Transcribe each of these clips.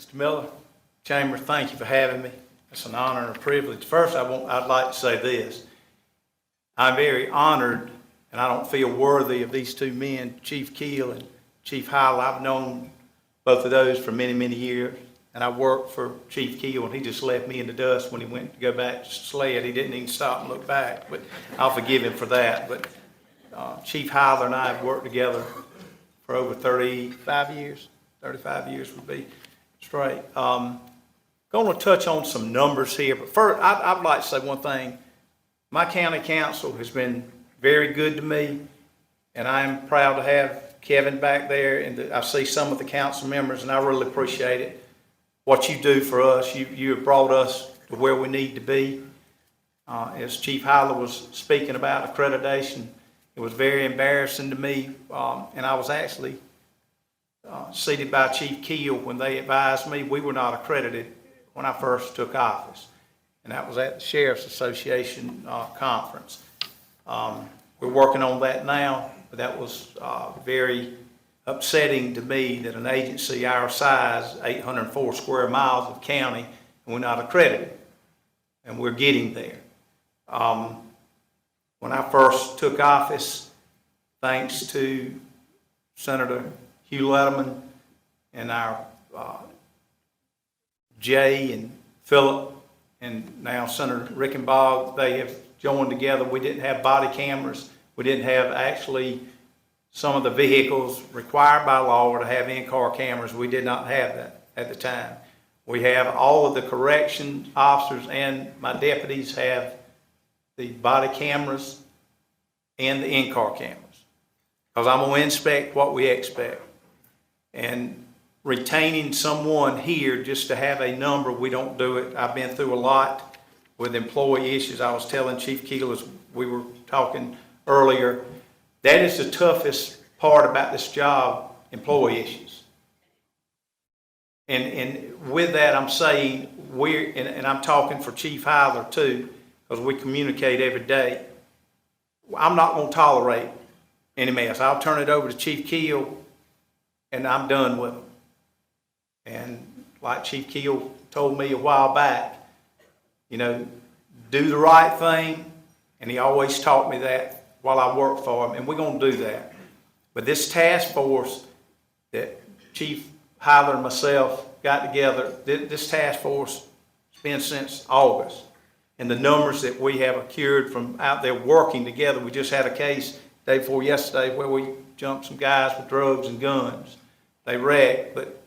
Mr. Miller, Chamber, thank you for having me. It's an honor and a privilege. First, I'd like to say this. I'm very honored, and I don't feel worthy of these two men, Chief Keel and Chief Howell. I've known both of those for many, many years, and I worked for Chief Keel, and he just left me in the dust when he went to go back to SLED. He didn't even stop and look back, but I'll forgive him for that. But Chief Howell and I have worked together for over 35 years. 35 years would be straight. Going to touch on some numbers here, but first, I'd like to say one thing. My county council has been very good to me, and I'm proud to have Kevin back there, and I see some of the council members, and I really appreciate it. What you do for us, you have brought us to where we need to be. As Chief Howell was speaking about accreditation, it was very embarrassing to me, and I was actually seated by Chief Keel when they advised me we were not accredited when I first took office, and that was at the Sheriff's Association conference. We're working on that now, but that was very upsetting to me that an agency our size, 804 square miles of county, and we're not accredited, and we're getting there. When I first took office, thanks to Senator Hugh Letterman and our Jay and Philip and now Senator Rickenbog, they have joined together. We didn't have body cameras. We didn't have actually some of the vehicles required by law to have in-car cameras. We did not have that at the time. We have all of the correction officers and my deputies have the body cameras and the in-car cameras, because I'm going to inspect what we expect. And retaining someone here just to have a number, we don't do it. I've been through a lot with employee issues. I was telling Chief Keel as we were talking earlier, that is the toughest part about this job, employee issues. And with that, I'm saying and I'm talking for Chief Howler too, because we communicate every day. I'm not going to tolerate any mess. I'll turn it over to Chief Keel, and I'm done with them. And like Chief Keel told me a while back, you know, do the right thing, and he always taught me that while I worked for him, and we're going to do that. But this task force that Chief Howler and myself got together, this task force has been since August, and the numbers that we have accrued from out there working together. We just had a case day before yesterday where we jumped some guys with drugs and guns. They wrecked, but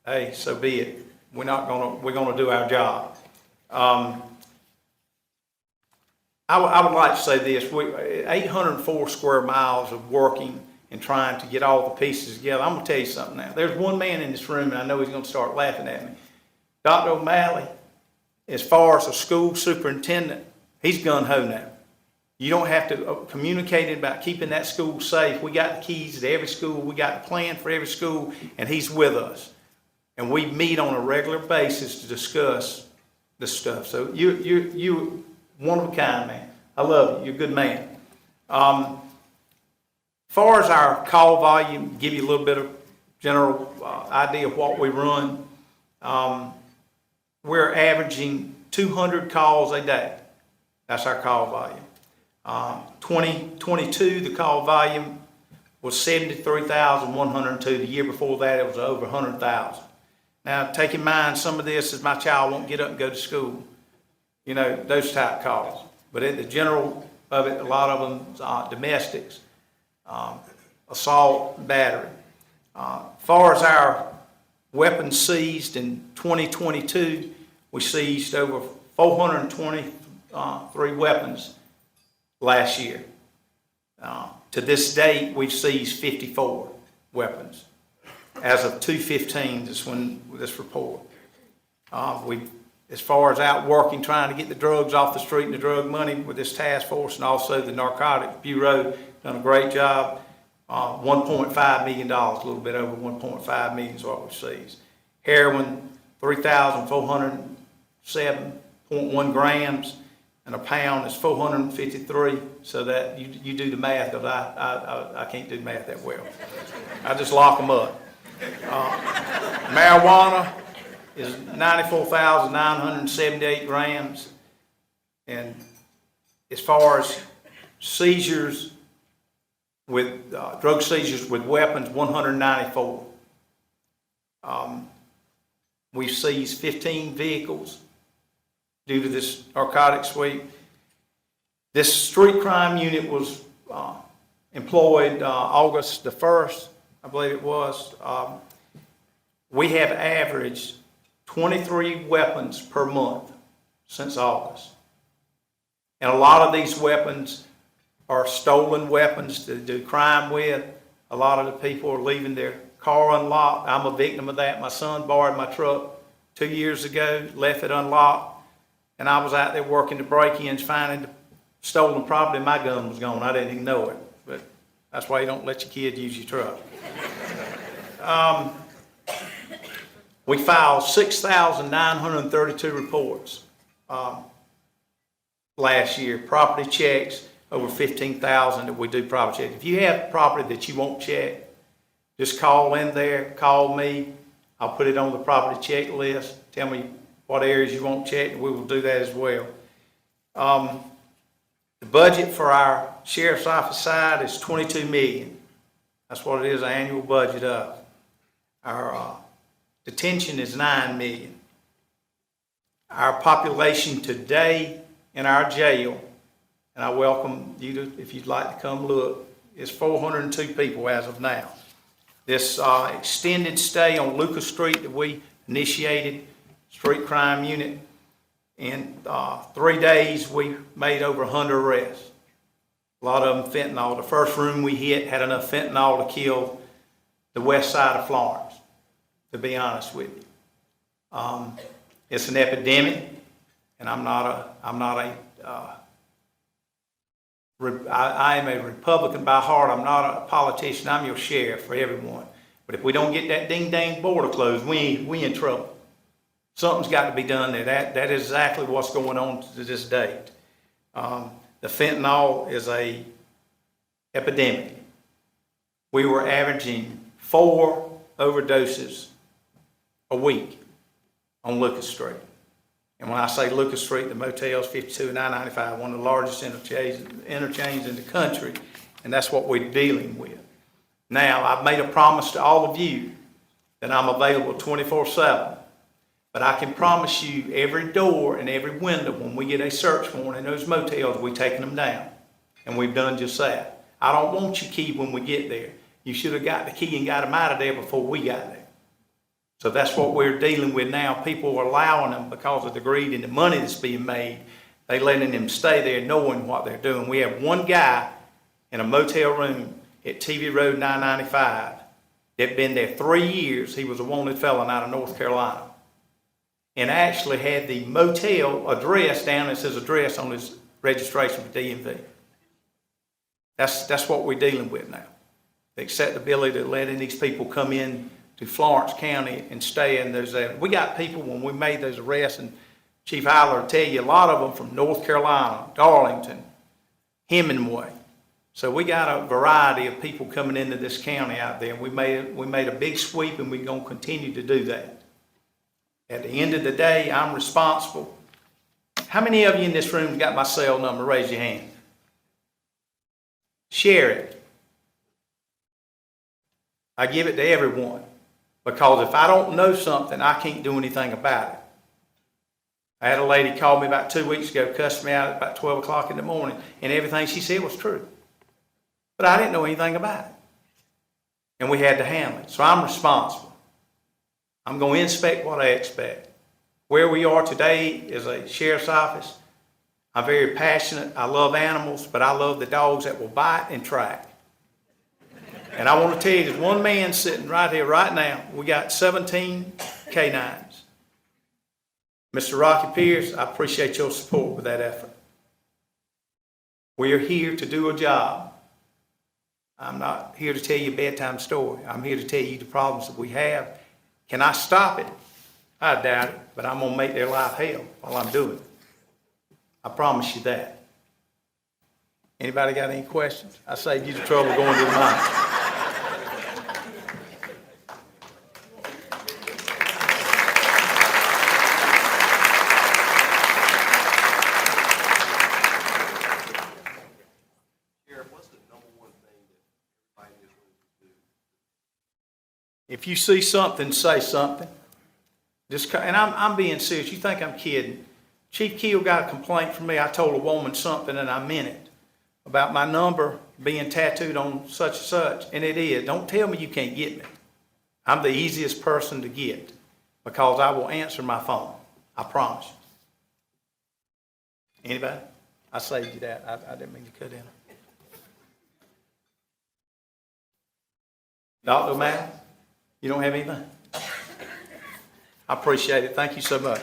hey, so be it. We're gonna do our job. I would like to say this: 804 square miles of working and trying to get all the pieces together. I'm gonna tell you something now. There's one man in this room, and I know he's gonna start laughing at me. Dr. O'Malley, as far as a school superintendent, he's gung-ho now. You don't have to communicate about keeping that school safe. We got the keys to every school. We got the plan for every school, and he's with us. And we meet on a regular basis to discuss this stuff. So you're one of a kind, man. I love you. You're a good man. As far as our call volume, give you a little bit of general idea of what we run. We're averaging 200 calls a day. That's our call volume. 2022, the call volume was 73,102. The year before that, it was over 100,000. Now, take in mind, some of this is my child won't get up and go to school. You know, those type calls. But in the general of it, a lot of them domestics, assault, battery. As far as our weapons seized in 2022, we seized over 423 weapons last year. To this date, we've seized 54 weapons. As of 2/15 is when this report. As far as out working, trying to get the drugs off the street and the drug money with this task force, and also the Narcotics Bureau, done a great job. $1.5 million, a little bit over 1.5 million is what we seized. Heroin, 3,407.1 grams, and a pound is 453. So that you do the math, because I can't do math that well. I just lock them up. Marijuana, is 94,978 grams. And as far as seizures with, drug seizures with weapons, 194. We've seized 15 vehicles due to this narcotic sweep. This street crime unit was employed August the 1st, I believe it was. We have averaged 23 weapons per month since August. And a lot of these weapons are stolen weapons to do crime with. A lot of the people are leaving their car unlocked. I'm a victim of that. My son borrowed my truck 2 years ago, left it unlocked, and I was out there working the break-ins, finding the stolen property. My gun was gone. I didn't even know it, but that's why you don't let your kid use your truck. We filed 6,932 reports last year. Property checks, over 15,000 that we do property checks. If you have property that you won't check, just call in there, call me. I'll put it on the property check list. Tell me what areas you won't check, and we will do that as well. The budget for our sheriff's office side is $22 million. That's what it is, an annual budget of. Our detention is $9 million. Our population today in our jail, and I welcome you to, if you'd like to come look, is 402 people as of now. This extended stay on Lucas Street that we initiated, street crime unit, in 3 days we made over 100 arrests. A lot of them fentanyl. The first room we hit had enough fentanyl to kill the west side of Florence, to be honest with you. It's an epidemic, and I am a Republican by heart. I'm not a politician. I'm your sheriff for everyone. But if we don't get that ding-dang border closed, we in trouble. Something's got to be done there. That is exactly what's going on to this date. The fentanyl is a epidemic. We were averaging 4 overdoses a week on Lucas Street. And when I say Lucas Street, the motels 52 and I-95, one of the largest interchanges in the country, and that's what we're dealing with. Now, I've made a promise to all of you that I'm available 24/7, but I can promise you every door and every window, when we get a search warrant in those motels, we're taking them down, and we've done just that. I don't want your key when we get there. You should have got the key and got them out of there before we got there. So that's what we're dealing with now. People are allowing them because of the greed and the money that's being made. They're letting them stay there knowing what they're doing. We have one guy in a motel room at TV Road 995 that been there 3 years. He was a wanted felon out of North Carolina, and actually had the motel address down as his address on his registration for DMV. That's what we're dealing with now. The acceptability of letting these people come in to Florence County and stay in those areas. We got people, when we made those arrests, and Chief Eiler will tell you, a lot of them from North Carolina, Darlington, Hemingway. So we got a variety of people coming into this county out there. We made a big sweep, and we're going to continue to do that. At the end of the day, I'm responsible. How many of you in this room got my cell number? Raise your hand. Share it. I give it to everyone, because if I don't know something, I can't do anything about it. I had a lady call me about 2 weeks ago, cussed me out at about 12 o'clock in the morning, and everything she said was true. But I didn't know anything about it. And we had to handle it. So I'm responsible. I'm going to inspect what I expect. Where we are today is a sheriff's office. I'm very passionate. I love animals, but I love the dogs that will bite and track. And I want to tell you, there's one man sitting right here right now. We got 17 canines. Mr. Rocky Pierce, I appreciate your support with that effort. We are here to do a job. I'm not here to tell you a bedtime story. I'm here to tell you the problems that we have. Can I stop it? I doubt it, but I'm going to make their life hell while I'm doing it. I promise you that. Anybody got any questions? I saved you the trouble going to the mic. If you see something, say something. And I'm being serious. You think I'm kidding. Chief Keel got a complaint from me. I told a woman something and I meant it about my number being tattooed on such and such, and it is. Don't tell me you can't get me. I'm the easiest person to get because I will answer my phone. I promise you. Anybody? I saved you that. I didn't mean to cut in. Dr. O'Malley, you don't have anything? I appreciate it. Thank you so much.